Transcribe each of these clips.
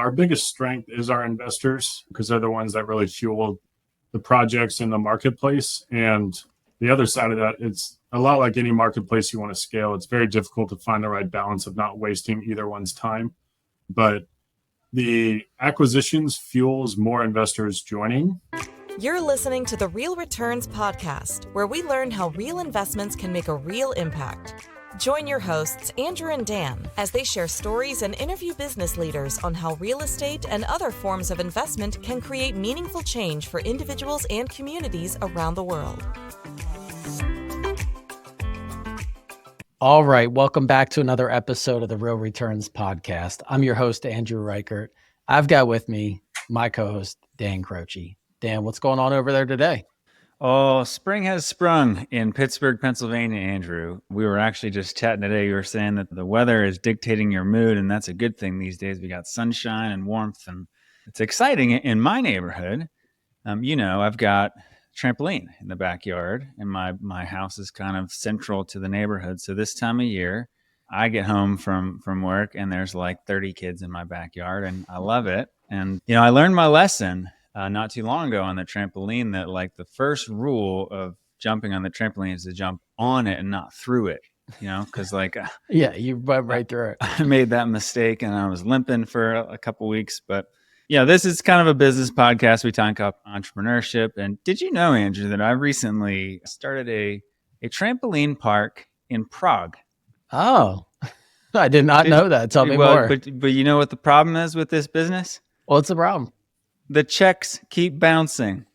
Our biggest strength is our investors because they're the ones that really fuel the projects in the marketplace. And the other side of that, it's a lot like any marketplace you want to scale. It's very difficult to find the right balance of not wasting either one's time. But the acquisitions fuels more investors joining. You're listening to the Real Returns podcast, where we learn how real investments can make a real impact. Join your hosts, Andrew and Dan, as they share stories and interview business leaders on how real estate and other forms of investment can create meaningful change for individuals and communities around the world. All right, welcome back to another episode of the Real Returns podcast. I'm your host, Andrew Reichert. I've got with me my co-host, Dan Croce. Dan, what's going on over there today? Oh, spring has sprung in Pittsburgh, Pennsylvania, Andrew. We were actually just chatting today. You were saying that the weather is dictating your mood, and that's a good thing these days. We got sunshine and warmth, and it's exciting. In my neighborhood, I've got a trampoline in the backyard, and my house is kind of central to the neighborhood. So this time of year, I get home from work, and there's like 30 kids in my backyard, and I love it. And, I learned my lesson not too long ago on the trampoline that like the first rule of jumping on the trampoline is to jump on it and not through it, because yeah, you went right through it. I made that mistake and I was limping for a couple weeks. But this is kind of a business podcast. We talk about entrepreneurship. And did you know, Andrew, that I recently started a trampoline park in Prague? Oh, I did not know that. Tell me more. But you know what the problem is with this business? What's the problem? The checks keep bouncing.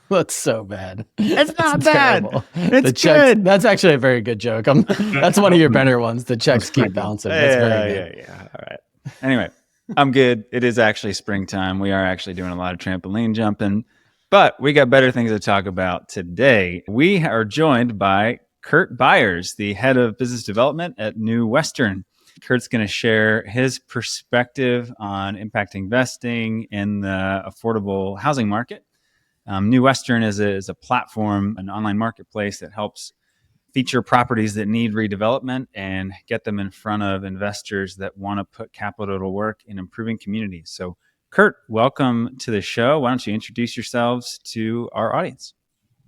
That's so bad. It's not bad. It's good. That's actually a very good joke. That's one of your better ones. The checks keep bouncing. That's very good. Yeah. All right. Anyway, I'm good. It is actually springtime. We are actually doing a lot of trampoline jumping, but we got better things to talk about today. We are joined by Kurt Byers, the head of business development at New Western. Kurt's going to share his perspective on impact investing in the affordable housing market. New Western is a platform, an online marketplace that helps feature properties that need redevelopment and get them in front of investors that want to put capital to work in improving communities. So, Kurt, welcome to the show. Why don't you introduce yourselves to our audience?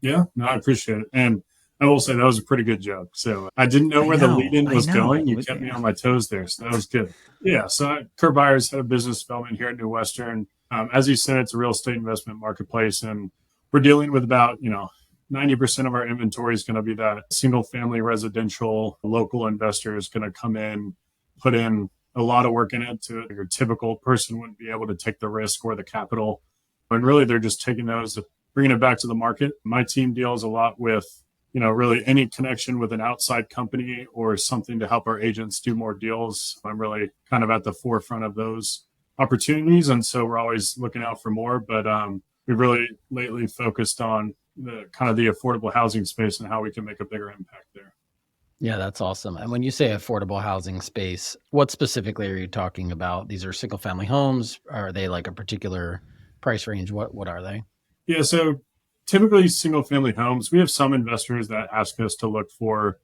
Yeah, no, I appreciate it. And I will say that was a pretty good joke. So I didn't know where the lead-in was going. You kept me on my toes there. So that was good. Yeah. So Kurt Byers, head of business development here at New Western. As you said, it's a real estate investment marketplace. And we're dealing with about, 90% of our inventory is going to be that single family residential local investor is going to come in, put in a lot of work in it to your typical person wouldn't be able to take the risk or the capital. And really, they're just taking those, bringing it back to the market. My team deals a lot with really any connection with an outside company or something to help our agents do more deals. I'm really kind of at the forefront of those opportunities. And so we're always looking out for more, but we've really lately focused on the kind of the affordable housing space and how we can make a bigger impact there. Yeah, that's awesome. And when you say affordable housing space, what specifically are you talking about? These are single family homes. Are they like a particular price range? What are they? Yeah. So typically single family homes, we have some investors that ask us to look for,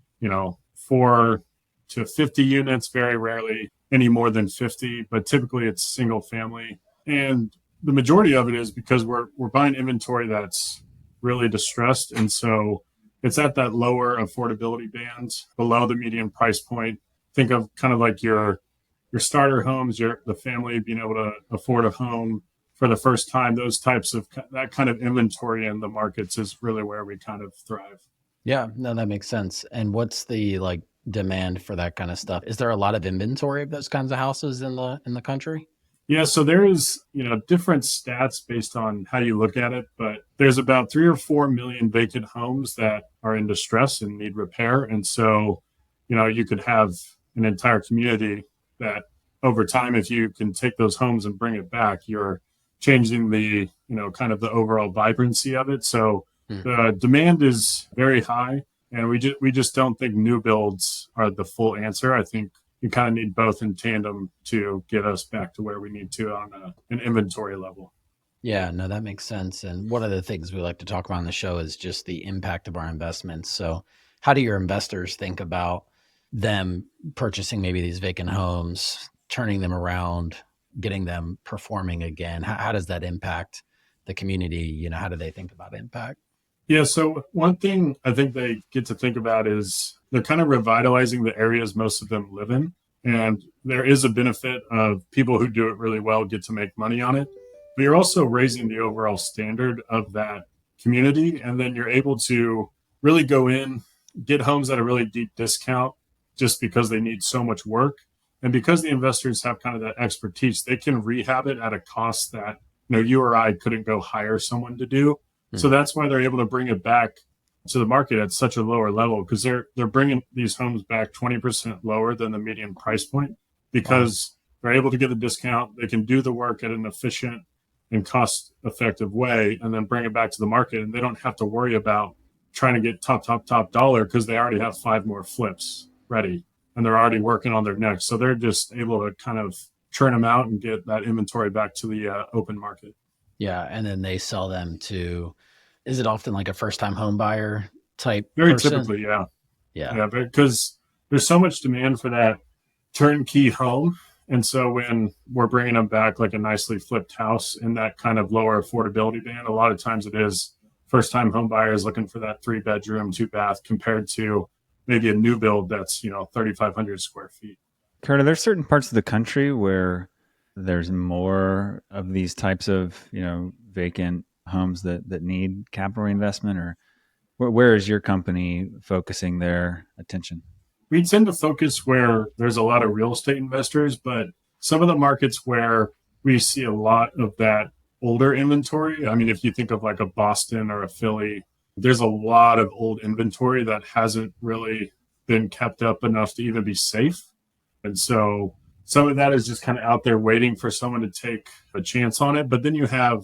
4 to 50 units, very rarely any more than 50, but typically it's single family. And the majority of it is because we're buying inventory that's really distressed. And so it's at that lower affordability band below the median price point. Think of kind of like your starter homes, the family being able to afford a home for the first time. Those types of that kind of inventory in the markets is really where we kind of thrive. Yeah, no, that makes sense. And what's the demand for that kind of stuff? Is there a lot of inventory of those kinds of houses in the country? Yeah, so there is, different stats based on how you look at it, but there's about 3 or 4 million vacant homes that are in distress and need repair. And so, you could have an entire community that over time, if you can take those homes and bring it back, you're changing the, kind of the overall vibrancy of it. So the demand is very high, and we just don't think new builds are the full answer. I think you kind of need both in tandem to get us back to where we need to on an inventory level. Yeah, no, that makes sense. And one of the things we like to talk about on the show is just the impact of our investments. So how do your investors think about them purchasing maybe these vacant homes, turning them around, getting them performing again? How does that impact the community? How do they think about impact? Yeah. So one thing I think they get to think about is they're kind of revitalizing the areas most of them live in. And there is a benefit of people who do it really well get to make money on it. But you're also raising the overall standard of that community. And then you're able to really go in, get homes at a really deep discount just because they need so much work. And because the investors have kind of that expertise, they can rehab it at a cost that you or I couldn't go hire someone to do. So that's why they're able to bring it back to the market at such a lower level, because they're bringing these homes back 20% lower than the median price point because they're able to get the discount. They can do the work at an efficient and cost effective way and then bring it back to the market. And they don't have to worry about trying to get top dollar because they already have 5 more flips ready and they're already working on their next. So they're just able to kind of churn them out and get that inventory back to the open market. Yeah. And then they sell them to, is it often like a first-time home buyer type Very person? typically, yeah. Yeah. Because there's so much demand for that turnkey home. And so when we're bringing them back like a nicely flipped house in that kind of lower affordability band, a lot of times it is first-time home buyers looking for that 3-bedroom, 2-bath compared to maybe a new build that's, 3,500 square feet. Kurt, are there certain parts of the country where there's more of these types of, vacant homes that need capital reinvestment, or where is your company focusing their attention? We tend to focus where there's a lot of real estate investors, but some of the markets where we see a lot of that older inventory. I mean, if you think of like a Boston or a Philly, there's a lot of old inventory that hasn't really been kept up enough to even be safe. And so some of that is just kind of out there waiting for someone to take a chance on it. But then you have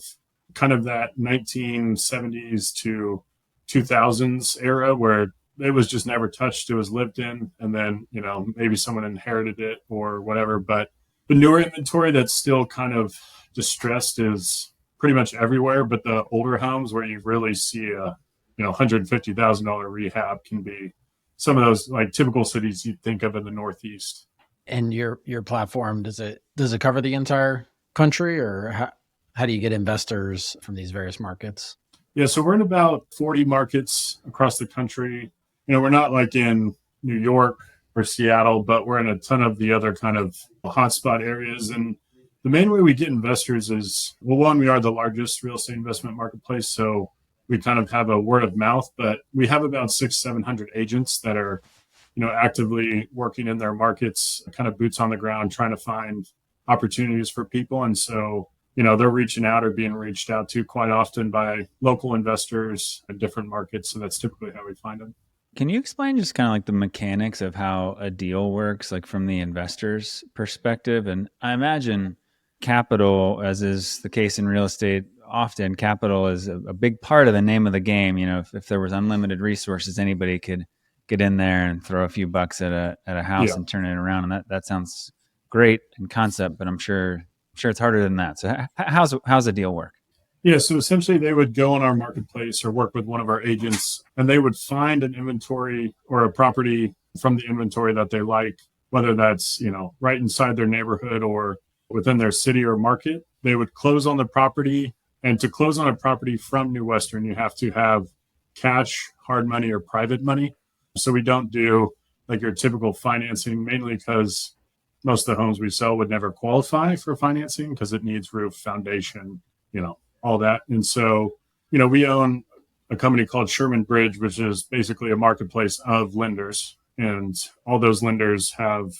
kind of that 1970s to 2000s era where it was just never touched. It was lived in. And then, maybe someone inherited it or whatever. But the newer inventory that's still kind of distressed is pretty much everywhere. But the older homes where you really see a, $150,000 rehab can be some of those like typical cities you'd think of in the Northeast. And your platform, does it cover the entire country, or how do you get investors from these various markets? Yeah, so we're in about 40 markets across the country. We're not like in New York or Seattle, but we're in a ton of the other kind of hotspot areas. And the main way we get investors is, well, one, we are the largest real estate investment marketplace. So we kind of have a word of mouth, but we have about 600-700 agents that are actively working in their markets, kind of boots on the ground, trying to find opportunities for people. And so, they're reaching out or being reached out to quite often by local investors in different markets. So that's typically how we find them. Can you explain just kind of like the mechanics of how a deal works, like from the investor's perspective? And I imagine capital, as is the case in real estate, often capital is a big part of the name of the game. If there was unlimited resources, anybody could get in there and throw a few bucks at a house and turn it around. And that sounds great in concept, but I'm sure it's harder than that. So how's a deal work? Yeah, so essentially they would go on our marketplace or work with one of our agents, and they would find an inventory or a property from the inventory that they like, whether that's, right inside their neighborhood or within their city or market. They would close on the property. And to close on a property from New Western, you have to have cash, hard money, or private money. So we don't do like your typical financing, mainly because most of the homes we sell would never qualify for financing because it needs roof, foundation, all that. And so, we own a company called Sherman Bridge, which is basically a marketplace of lenders. And all those lenders have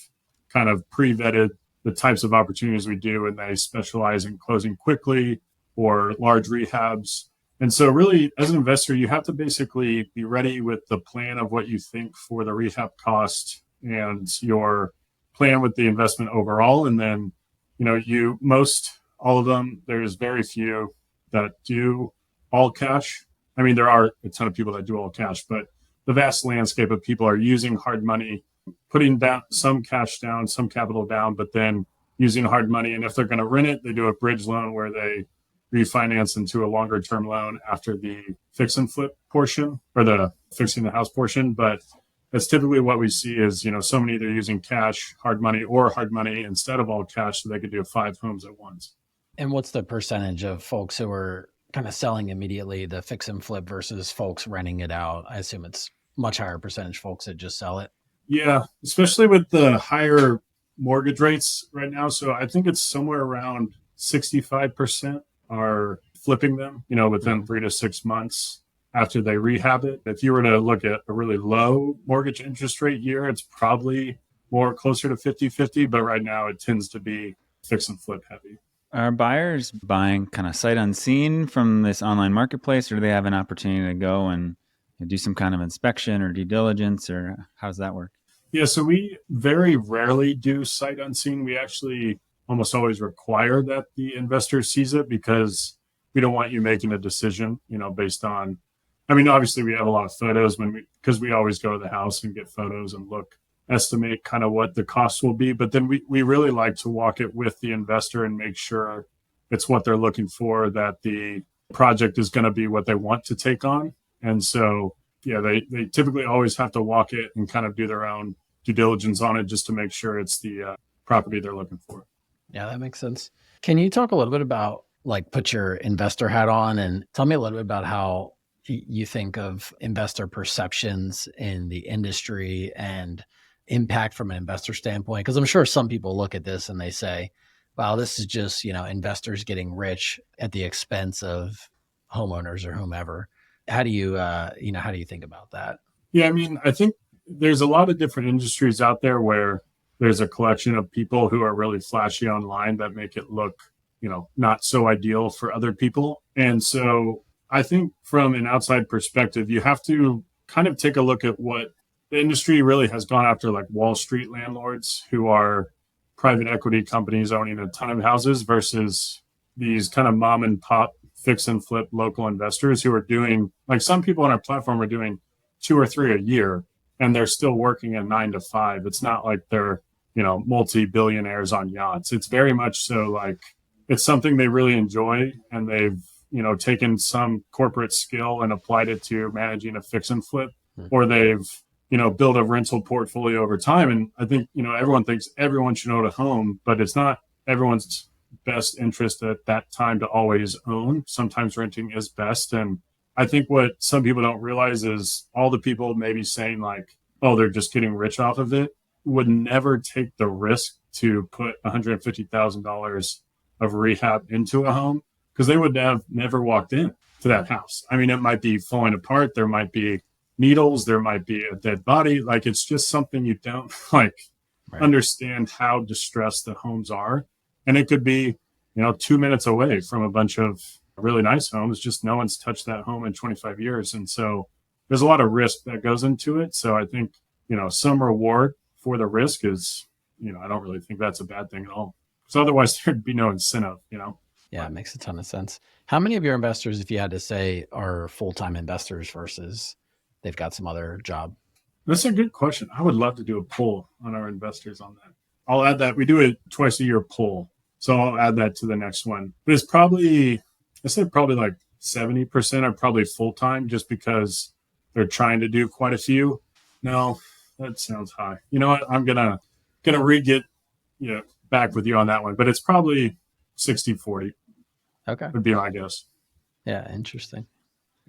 kind of pre-vetted the types of opportunities we do, and they specialize in closing quickly or large rehabs. And so really, as an investor, you have to basically be ready with the plan of what you think for the rehab cost and your plan with the investment overall. And then, all of them, there's very few that do all cash. I mean, there are a ton of people that do all cash, but the vast landscape of people are using hard money, putting down some cash down, some capital down, but then using hard money. And if they're going to rent it, they do a bridge loan where they refinance into a longer term loan after the fix and flip portion or the fixing the house portion. But that's typically what we see is, someone either using cash, hard money, or hard money instead of all cash so they could do 5 homes at once. And what's the percentage of folks who are kind of selling immediately, the fix and flip, versus folks renting it out? I assume it's much higher percentage folks that just sell it. Yeah, especially with the higher mortgage rates right now. So I think it's somewhere around 65% are flipping them, within 3 to 6 months after they rehab it. If you were to look at a really low mortgage interest rate year, it's probably more closer to 50-50, but right now it tends to be fix and flip heavy. Are buyers buying kind of sight unseen from this online marketplace, or do they have an opportunity to go and do some kind of inspection or due diligence, or how does that work? Yeah, so we very rarely do sight unseen. We actually almost always require that the investor sees it because we don't want you making a decision, based on, obviously we have a lot of photos because we always go to the house and get photos and estimate kind of what the cost will be. But then we really like to walk it with the investor and make sure it's what they're looking for, that the project is going to be what they want to take on. And so, yeah, they typically always have to walk it and kind of do their own due diligence on it just to make sure it's the property they're looking for. Yeah, that makes sense. Can you talk a little bit about, put your investor hat on and tell me a little bit about how you think of investor perceptions in the industry and impact from an investor standpoint? Because I'm sure some people look at this and they say, wow, this is just, investors getting rich at the expense of homeowners or whomever. How do you, how do you think about that? Yeah, I think there's a lot of different industries out there where there's a collection of people who are really flashy online that make it look, not so ideal for other people. And so I think from an outside perspective, you have to kind of take a look at what the industry really has gone after, like Wall Street landlords who are private equity companies owning a ton of houses versus these kind of mom and pop fix and flip local investors who are doing, like some people on our platform are doing 2 or 3 a year and they're still working a 9 to 5. It's not like they're, multi-billionaires on yachts. It's very much so like it's something they really enjoy and they've, taken some corporate skill and applied it to managing a fix and flip, or they've, build a rental portfolio over time. And I think, everyone thinks everyone should own a home, but it's not everyone's best interest at that time to always own. Sometimes renting is best. And I think what some people don't realize is all the people maybe saying like, oh, they're just getting rich off of it, would never take the risk to put $150,000 of rehab into a home because they would have never walked in to that house. It might be falling apart. There might be needles, there might be a dead body. Like it's just something you don't understand how distressed the homes are. And it could be, 2 minutes away from a bunch of really nice homes. Just no one's touched that home in 25 years. And so there's a lot of risk that goes into it. So I think, some reward for the risk is, I don't really think that's a bad thing at all. Because otherwise there'd be no incentive, Yeah, it makes a ton of sense. How many of your investors, if you had to say, are full-time investors versus they've got some other job? That's a good question. I would love to do a poll on our investors on that. I'll add that. We do a twice a year poll. So I'll add that to the next one. But it's probably like 70% are probably full-time just because they're trying to do quite a few. No, that sounds high. You know what? I'm gonna get back with you on that one. But it's probably 60-40. Okay. Would be my guess. Yeah, interesting.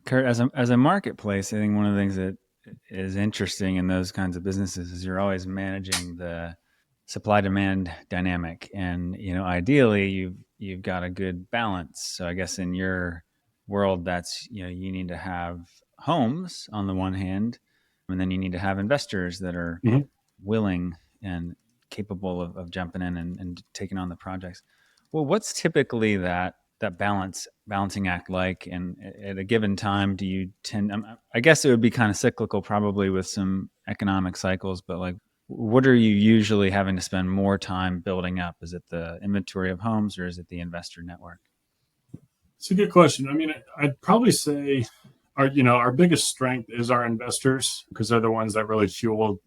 Kurt, as a marketplace, I think one of the things that is interesting in those kinds of businesses is you're always managing the supply demand dynamic, and ideally you've got a good balance. So I guess in your world, that's you need to have homes on the one hand, and then you need to have investors that are willing and capable of jumping in and taking on the projects. Well, what's typically that balancing act like? And at a given time, do you tend, I guess it would be kind of cyclical probably with some economic cycles, but like, what are you usually having to spend more time building up? Is it the inventory of homes or is it the investor network? It's a good question. I'd probably say our biggest strength is our investors because they're the ones that really fuel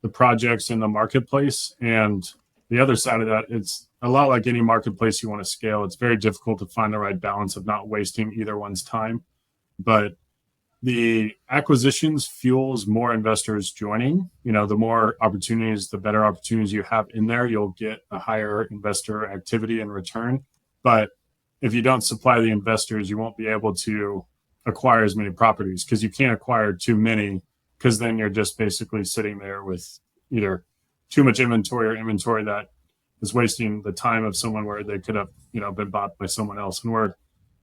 the projects in the marketplace. And the other side of that, it's a lot like any marketplace you want to scale. It's very difficult to find the right balance of not wasting either one's time. But the acquisitions fuels more investors joining. The more opportunities, the better opportunities you have in there, you'll get a higher investor activity and return. But if you don't supply the investors, you won't be able to acquire as many properties, because you can't acquire too many, because then you're just basically sitting there with either too much inventory or inventory that is wasting the time of someone where they could have, been bought by someone else. And we're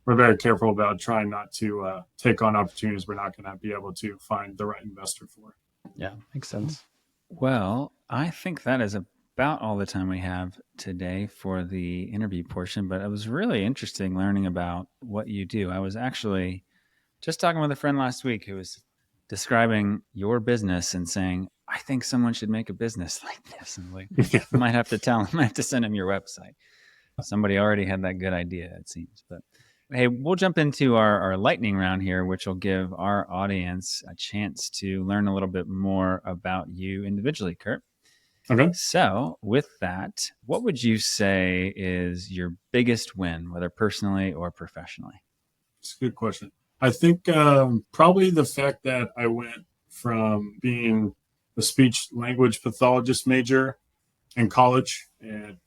very careful about trying not to take on opportunities we're not going to be able to find the right investor for. Yeah, makes sense. Well, I think that is about all the time we have today for the interview portion, but it was really interesting learning about what you do. I was actually just talking with a friend last week who was describing your business and saying, I think someone should make a business like this. And like, I might have to tell him, I might have to send him your website. Somebody already had that good idea, it seems. But hey, we'll jump into our lightning round here, which will give our audience a chance to learn a little bit more about you individually, Kurt. Okay. So with that, what would you say is your biggest win, whether personally or professionally? It's a good question. I think probably the fact that I went from being a speech language pathologist major in college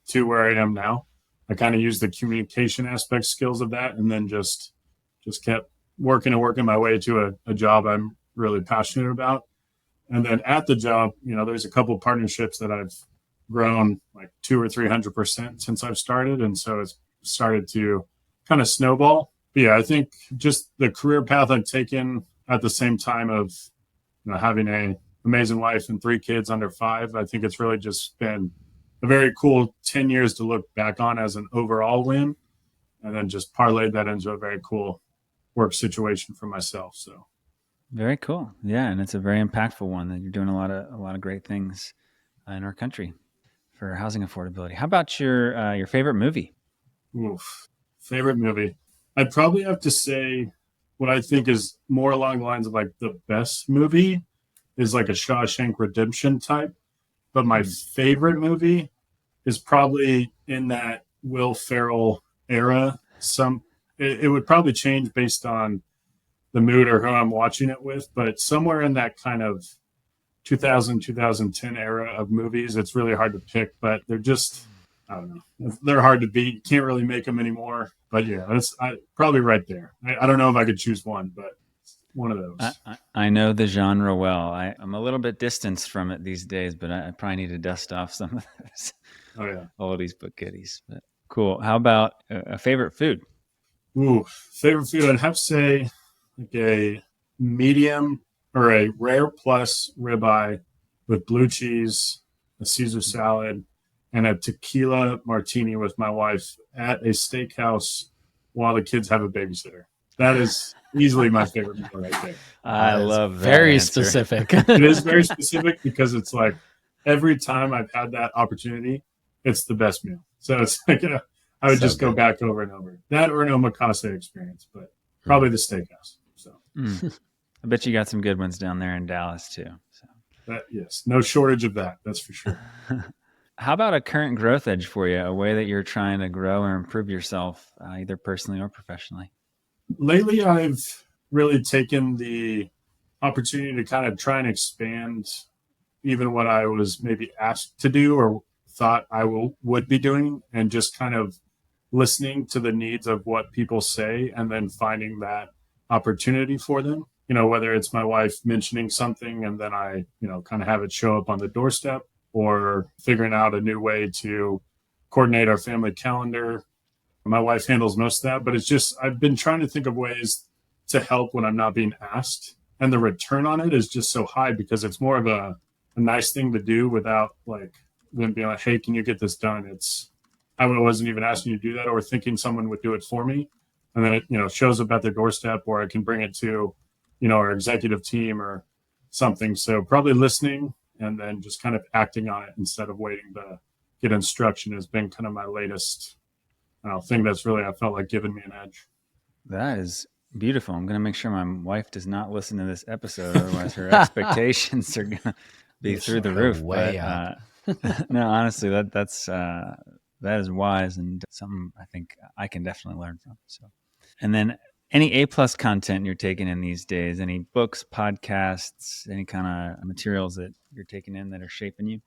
to where I am now. I kind of used the communication aspect skills of that, and then just kept working my way to a job I'm really passionate about. And then at the job, there's a couple of partnerships that I've grown like 200 or 300% since I've started. And so it's started to kind of snowball. But yeah, I think just the career path I've taken at the same time of having an amazing wife and 3 kids under 5, I think it's really just been a very cool 10 years to look back on as an overall win, and then just parlayed that into a very cool work situation for myself. So very cool. Yeah. And it's a very impactful one that you're doing a lot of great things in our country for housing affordability. How about your favorite movie? Oof. Favorite movie. I'd probably have to say what I think is more along the lines of like the best movie is like a Shawshank Redemption type. But my favorite movie is probably in that Will Ferrell era. It would probably change based on the mood or who I'm watching it with, but somewhere in that kind of 2010 era of movies, it's really hard to pick, but they're just, I don't know, they're hard to beat. Can't really make them anymore. But yeah, that's probably right there. I don't know if I could choose one, but one of those. I know the genre well. I'm a little bit distanced from it these days, but I probably need to dust off some of those oldies but goodies. But cool. How about a favorite food? Ooh, favorite food, I'd have to say like a medium or a rare plus ribeye with blue cheese, a Caesar salad, and a tequila martini with my wife at a steakhouse while the kids have a babysitter. That is easily my favorite meal right there. I love that. Very answer. Specific. It is very specific because it's like every time I've had that opportunity, it's the best meal. So it's like, I would just go back over and over. That or an omakase experience, but probably the steakhouse. So I bet you got some good ones down there in Dallas too. So yes, no shortage of that. That's for sure. How about a current growth edge for you, a way that you're trying to grow or improve yourself, either personally or professionally? Lately, I've really taken the opportunity to kind of try and expand even what I was maybe asked to do or thought I would be doing, and just kind of listening to the needs of what people say and then finding that opportunity for them. Whether it's my wife mentioning something and then I, kind of have it show up on the doorstep, or figuring out a new way to coordinate our family calendar. My wife handles most of that, but it's just, I've been trying to think of ways to help when I'm not being asked. And the return on it is just so high because it's more of a nice thing to do without like them being like, hey, can you get this done? I wasn't even asking you to do that or thinking someone would do it for me. And then it, shows up at their doorstep, or I can bring it to, our executive team or something. So probably listening and then just kind of acting on it instead of waiting to get instruction has been kind of my latest thing that's really, I felt like, giving me an edge. That is beautiful. I'm going to make sure my wife does not listen to this episode, otherwise her expectations are going to be through the roof. Way up. No, honestly, that is wise and something I think I can definitely learn from. So, and then Any A+ content you're taking in these days? Any books, podcasts, any kind of materials that you're taking in that are shaping you?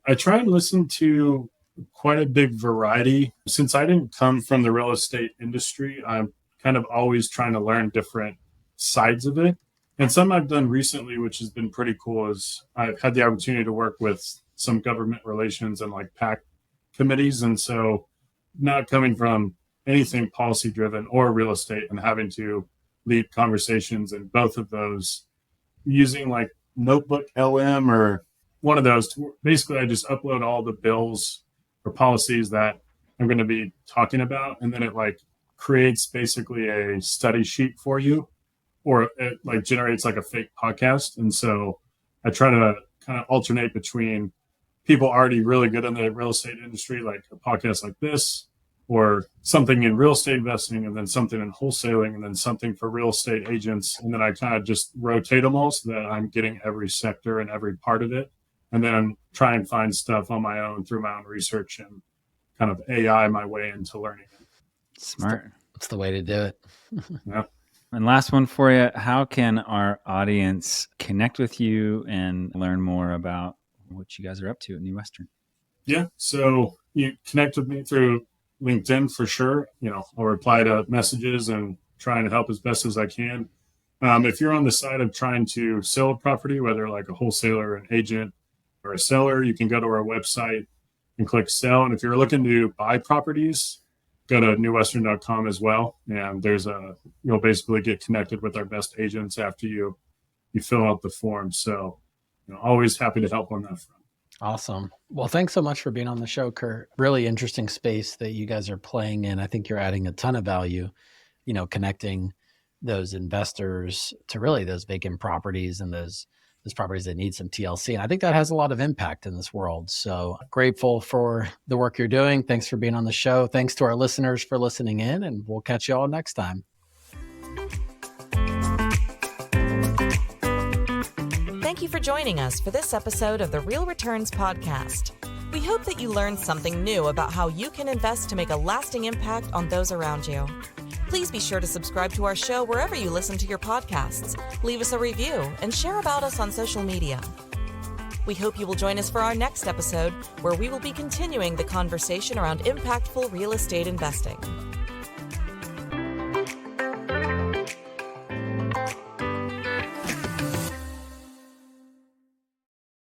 I try and listen to quite a big variety. Since I didn't come from the real estate industry, I'm kind of always trying to learn different sides of it. And some I've done recently, which has been pretty cool, is I've had the opportunity to work with some government relations and like PAC committees. And so, not coming from anything policy driven or real estate and having to lead conversations in both of those using like Notebook LM or one of those. Basically, I just upload all the bills or policies that I'm going to be talking about, and then it like creates basically a study sheet for you, or it like generates like a fake podcast. And so I try to kind of alternate between people already really good in the real estate industry, like a podcast like this, or something in real estate investing, and then something in wholesaling, and then something for real estate agents. And then I kind of just rotate them all so that I'm getting every sector and every part of it. And then I'm trying to find stuff on my own through my own research and kind of AI my way into learning it. Smart. That's the way to do it. Yeah. And last one for you. How can our audience connect with you and learn more about what you guys are up to at New Western? Yeah. So you connect with me through LinkedIn for sure. I'll reply to messages and trying to help as best as I can. If you're on the side of trying to sell a property, whether like a wholesaler, an agent, or a seller, you can go to our website and click sell. And if you're looking to buy properties, go to newwestern.com as well. And you'll basically get connected with our best agents after you fill out the form. So, always happy to help on that front. Awesome. Well, thanks so much for being on the show, Kurt. Really interesting space that you guys are playing in. I think you're adding a ton of value, connecting those investors to really those vacant properties and those properties that need some TLC. And I think that has a lot of impact in this world. So grateful for the work you're doing. Thanks for being on the show. Thanks to our listeners for listening in, and we'll catch you all next time. Thank you for joining us for this episode of the Real Returns Podcast. We hope that you learned something new about how you can invest to make a lasting impact on those around you. Please be sure to subscribe to our show wherever you listen to your podcasts, leave us a review, and share about us on social media. We hope you will join us for our next episode, where we will be continuing the conversation around impactful real estate investing.